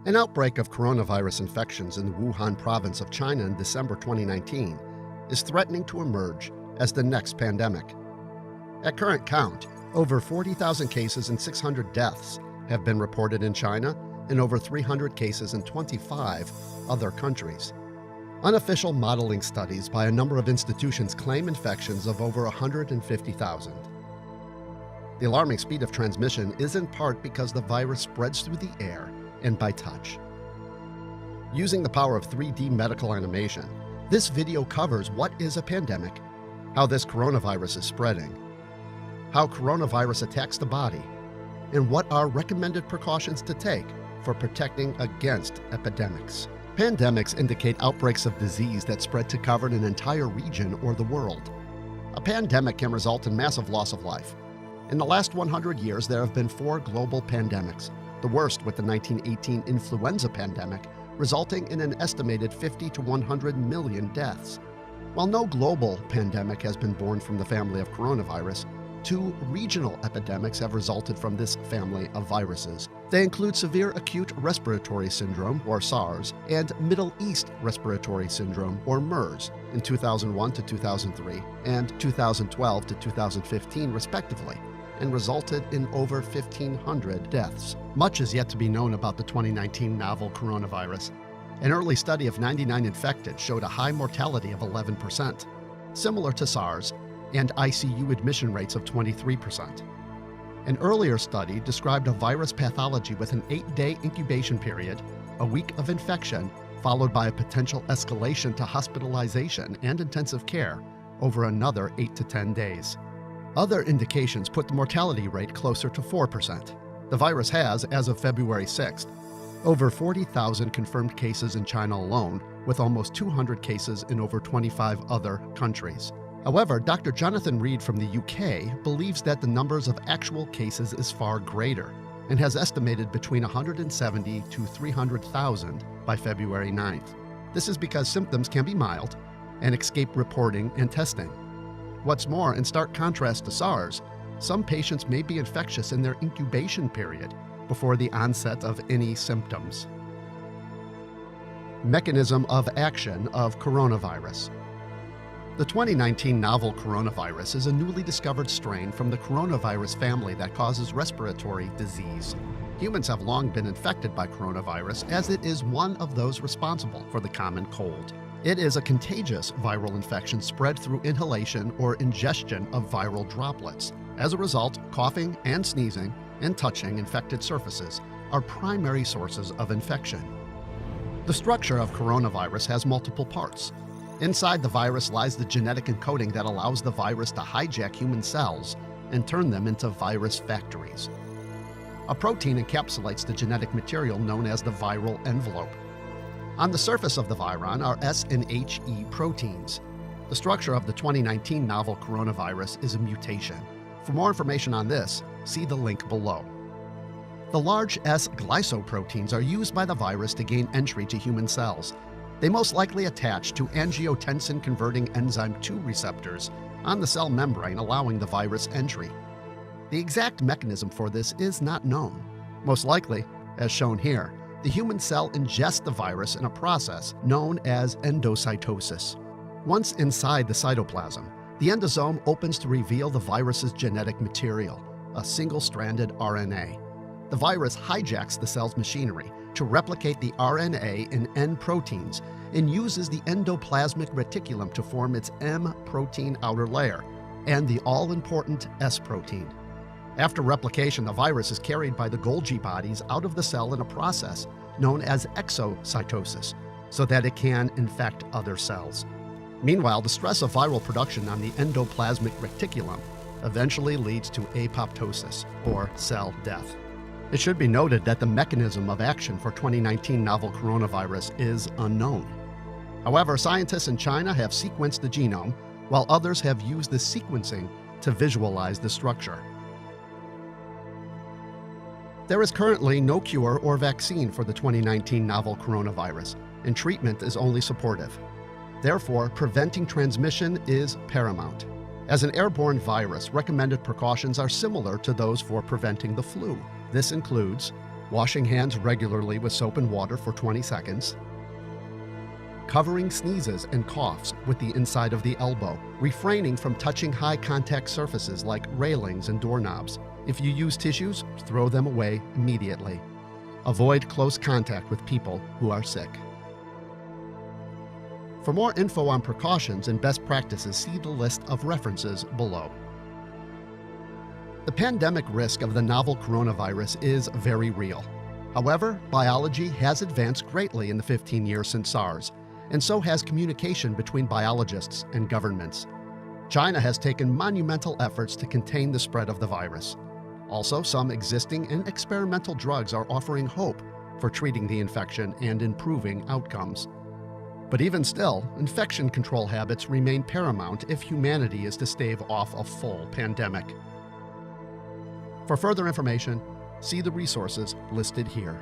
An outbreak of coronavirus infections in the Wuhan province of China in December 2019 is threatening to emerge as the next pandemic. At current count, over 40,000 cases and 600 deaths have been reported in China and over 300 cases in 25 other countries. Unofficial modeling studies by a number of institutions claim infections of over 150,000. The alarming speed of transmission is in part because the virus spreads through the air and by touch. Using the power of 3D medical animation, this video covers what is a pandemic, how this coronavirus is spreading, how coronavirus attacks the body, and what are recommended precautions to take for protecting against epidemics. Pandemics indicate outbreaks of disease that spread to cover an entire region or the world. A pandemic can result in massive loss of life. In the last 100 years, there have been 4 global pandemics, the worst with the 1918 influenza pandemic, resulting in an estimated 50 to 100 million deaths. While no global pandemic has been born from the family of coronavirus, 2 regional epidemics have resulted from this family of viruses. They include severe acute respiratory syndrome, or SARS, and Middle East respiratory syndrome, or MERS, in 2001 to 2003 and 2012 to 2015, respectively, and resulted in over 1,500 deaths. Much is yet to be known about the 2019 novel coronavirus. An early study of 99 infected showed a high mortality of 11%, similar to SARS, and ICU admission rates of 23%. An earlier study described a virus pathology with an 8-day incubation period, a week of infection, followed by a potential escalation to hospitalization and intensive care over another 8 to 10 days. Other indications put the mortality rate closer to 4%. The virus has, as of February 6th, over 40,000 confirmed cases in China alone, with almost 200 cases in over 25 other countries. However, Dr. Jonathan Reed from the UK believes that the numbers of actual cases is far greater and has estimated between 170 to 300,000 by February 9th. This is because symptoms can be mild and escape reporting and testing. What's more, in stark contrast to SARS, some patients may be infectious in their incubation period before the onset of any symptoms. Mechanism of action of coronavirus. The 2019 novel coronavirus is a newly discovered strain from the coronavirus family that causes respiratory disease. Humans have long been infected by coronavirus, as it is one of those responsible for the common cold. It is a contagious viral infection spread through inhalation or ingestion of viral droplets. As a result, coughing and sneezing and touching infected surfaces are primary sources of infection. The structure of coronavirus has multiple parts. Inside the virus lies the genetic encoding that allows the virus to hijack human cells and turn them into virus factories. A protein encapsulates the genetic material known as the viral envelope. On the surface of the viron are S and HE proteins. The structure of the 2019 novel coronavirus is a mutation. For more information on this, see the link below. The large S glycoproteins are used by the virus to gain entry to human cells. They most likely attach to angiotensin-converting enzyme 2 receptors on the cell membrane, allowing the virus entry. The exact mechanism for this is not known. Most likely, as shown here, the human cell ingests the virus in a process known as endocytosis. Once inside the cytoplasm, the endosome opens to reveal the virus's genetic material, a single-stranded RNA. The virus hijacks the cell's machinery to replicate the RNA in N proteins and uses the endoplasmic reticulum to form its M protein outer layer and the all-important S protein. After replication, the virus is carried by the Golgi bodies out of the cell in a process known as exocytosis, so that it can infect other cells. Meanwhile, the stress of viral production on the endoplasmic reticulum eventually leads to apoptosis, or cell death. It should be noted that the mechanism of action for 2019 novel coronavirus is unknown. However, scientists in China have sequenced the genome, while others have used the sequencing to visualize the structure. There is currently no cure or vaccine for the 2019 novel coronavirus, and treatment is only supportive. Therefore, preventing transmission is paramount. As an airborne virus, recommended precautions are similar to those for preventing the flu. This includes washing hands regularly with soap and water for 20 seconds, covering sneezes and coughs with the inside of the elbow, refraining from touching high-contact surfaces like railings and doorknobs. If you use tissues, throw them away immediately. Avoid close contact with people who are sick. For more info on precautions and best practices, see the list of references below. The pandemic risk of the novel coronavirus is very real. However, biology has advanced greatly in the 15 years since SARS, and so has communication between biologists and governments. China has taken monumental efforts to contain the spread of the virus. Also, some existing and experimental drugs are offering hope for treating the infection and improving outcomes. But even still, infection control habits remain paramount if humanity is to stave off a full pandemic. For further information, see the resources listed here.